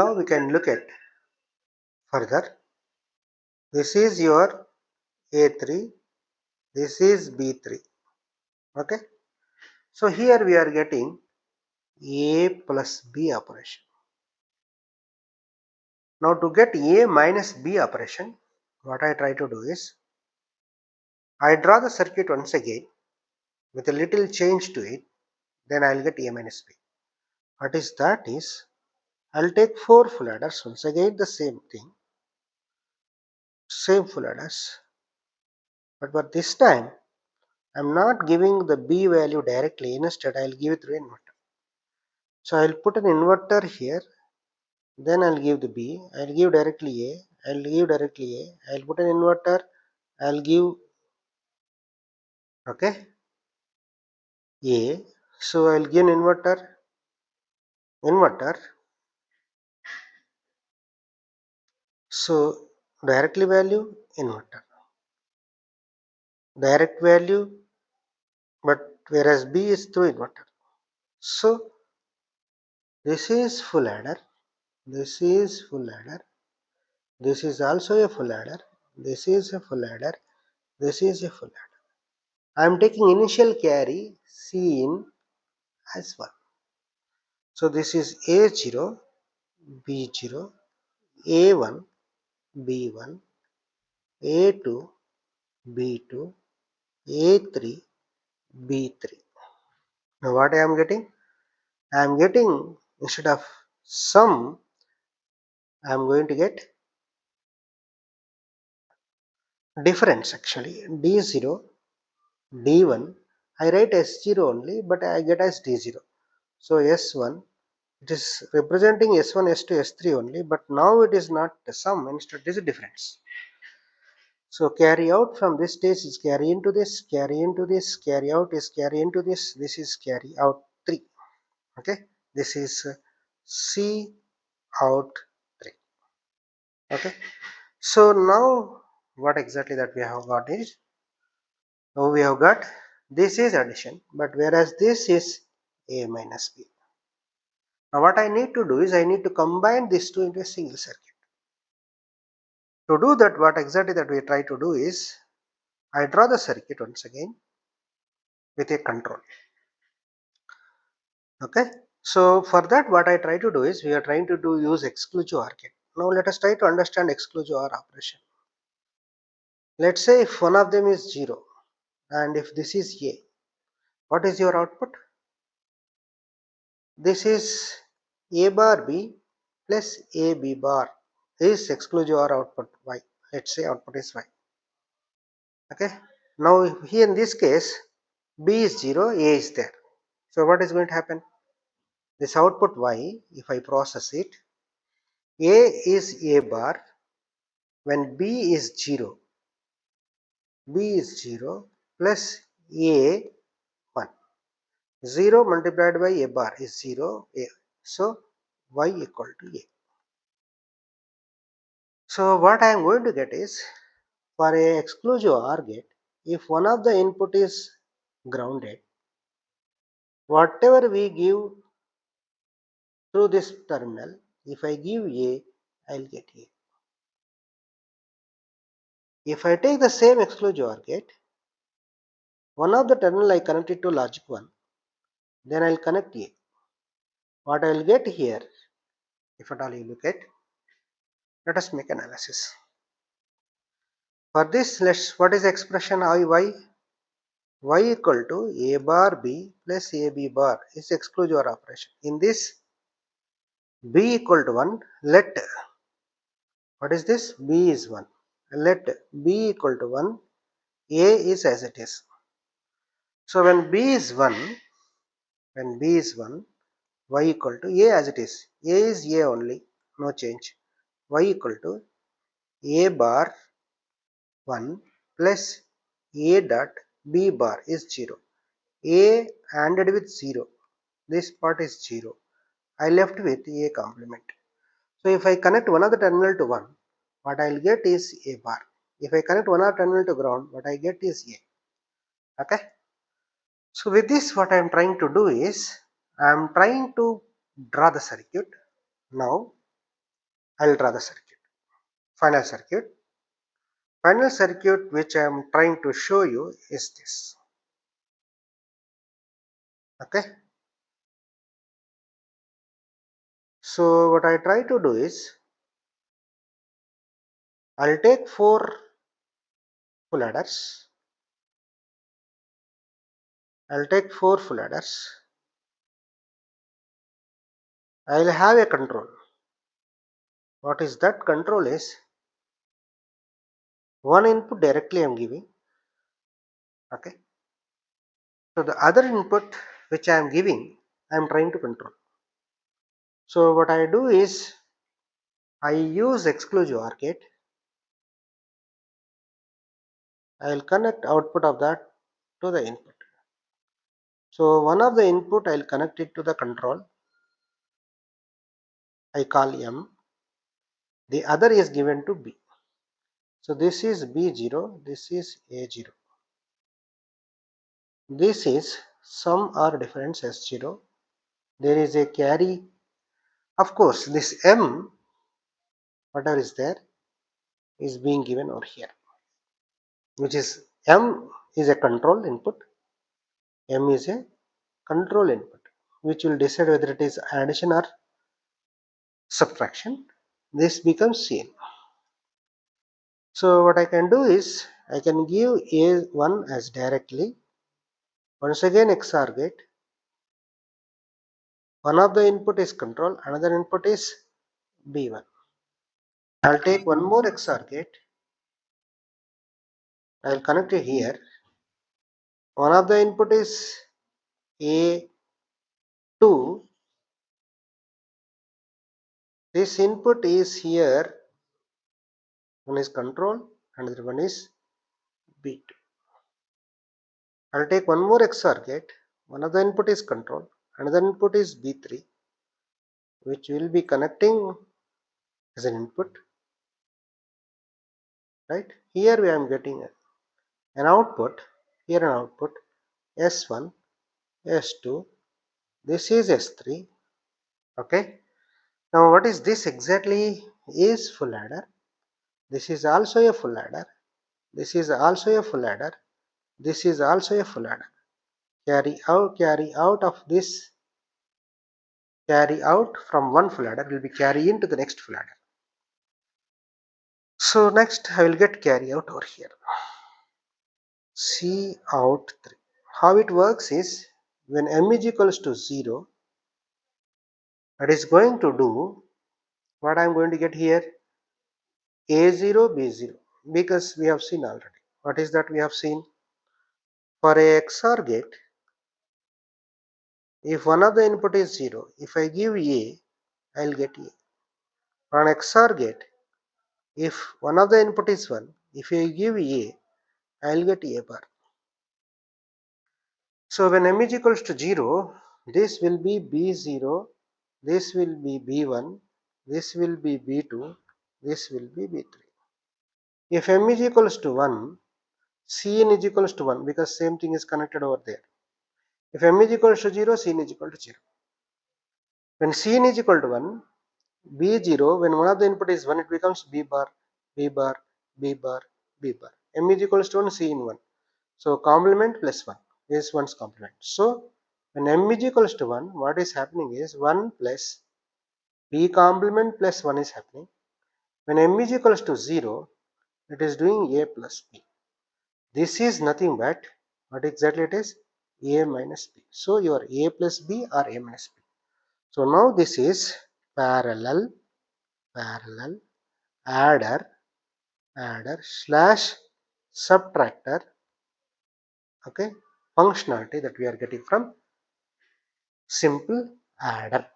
Now we can look at further. This is your A3, this is B3. Okay. So here we are getting A plus B operation. Now to get A minus B operation, what I try to do is, I draw the circuit once again with a little change to it, then I will get A minus B. What is that is, I will take 4 full adders, once again the same thing, same full adders, but this time I am not giving the B value directly, instead I will give it through inverter. So I will put an inverter here, then I will give the B, I will give directly A, I will give directly A, I will put an inverter, I will give, okay, A. So I will give an inverter. So directly value inverter, direct value, but whereas B is through inverter. So this is full adder, this is full adder, this is also a full adder, this is a full adder, this is a full adder. I am taking initial carry C in as 1. So this is A0, B0, A1, B1, A2, B2, A3, B3. Now what I am getting? I am getting, instead of sum, I am going to get difference actually. D0, D1, I write S0 only, but I get as D0. So S1, it is representing S1, S2, S3 only, but now it is not the sum, instead it is a difference. So carry out from this stage is carry into this, carry into this, carry out is carry into this, this is carry out 3. Okay, this is C out 3. Okay, so now what exactly that we have got is, now we have got this is addition, but whereas this is A minus B. Now what I need to do is, I need to combine these two into a single circuit. To do that, what exactly that we try to do is, I draw the circuit once again with a control. Okay, so for that what I try to do is, we are trying to use exclusive OR gate. Now let us try to understand exclusive OR operation. Let's say if one of them is 0 and if this is A, what is your output? This is A bar B plus AB bar is exclusive OR output Y. Let's say output is Y. Okay, now here in this case B is 0, A is there. So what is going to happen? This output Y, if I process it, A is A bar when B is 0. B is 0 plus A 1. 0 multiplied by A bar is 0. A. So Y equal to A. So what I am going to get is, for a exclusive OR gate, if one of the input is grounded, whatever we give through this terminal, if I give A, I will get A. If I take the same exclusive OR gate, one of the terminal I connect it to logic 1, then I will connect A. What I will get here, if at all you look at, let us make analysis. For this, what is the expression I Y? Y equal to A bar B plus AB bar is exclusive OR operation. In this, B equal to 1, let, what is this? B is 1. Let B equal to 1, A is as it is. So when B is 1, Y equal to A as it is. A is A only, no change. Y equal to A bar 1 plus A dot B bar is 0. A ANDed with 0. This part is 0. I left with A complement. So if I connect one of the terminal to 1, what I will get is A bar. If I connect one of the terminal to ground, what I get is A. Okay. So with this, what I am trying to do is, I am trying to draw the circuit. Now I'll draw the circuit. Final circuit. Final circuit which I am trying to show you is this. Okay. So what I try to do is, I'll take 4 full adders. I'll take 4 full adders. I'll have a control. What is that control is, one input directly I am giving. Okay. So the other input which I am giving, I am trying to control. So what I do is, I use exclusive OR gate. I will connect output of that to the input. So one of the input I will connect it to the control. I call M. The other is given to B. So this is B0, this is A0. This is sum or difference S0. There is a carry. Of course, this M, whatever is there, is being given over here, which is M is a control input. M is a control input, which will decide whether it is addition or subtraction. This becomes Cn. So what I can do is, I can give A1 as directly. Once again XOR gate. One of the input is control, another input is B1. I'll take one more XOR gate. I'll connect it here. One of the input is A2. This input is here. One is control, another one is B2. I'll take one more XOR gate. One of the input is control, another input is B3, which will be connecting as an input. Right? Here I am getting an output. Here an output S1, S2. This is S3. Okay. Now what is this exactly? Is full adder. This is also a full adder. This is also a full adder. This is also a full adder. Carry out of this, carry out from one full adder will be carry into the next full adder. So next I will get carry out over here. C out 3. How it works is, when m is equals to 0, it is going to do what I am going to get here, A0, B0, because we have seen already. What is that we have seen? For a XOR gate, if one of the input is 0, if I give A, I will get A. For an XOR gate, if one of the input is 1, if I give A, I will get A bar. So when m is equals to 0, this will be B0, this will be B1, this will be B2, this will be B3. If m is equals to 1, Cn is equals to 1, because same thing is connected over there. If m is equals to 0, Cn is equal to 0. When Cn is equal to 1, B0, when one of the input is 1, it becomes B bar, B bar, B bar, B bar. M is equals to 1, Cn 1. So complement plus 1 is 1's complement. So when m is equals to 1, what is happening is 1 plus B complement plus 1 is happening. When m is equals to 0, it is doing A plus B. This is nothing but, what exactly it is? A minus B. So your A plus B or A minus B. So now this is parallel adder slash subtractor, okay, functionality that we are getting from simple adder.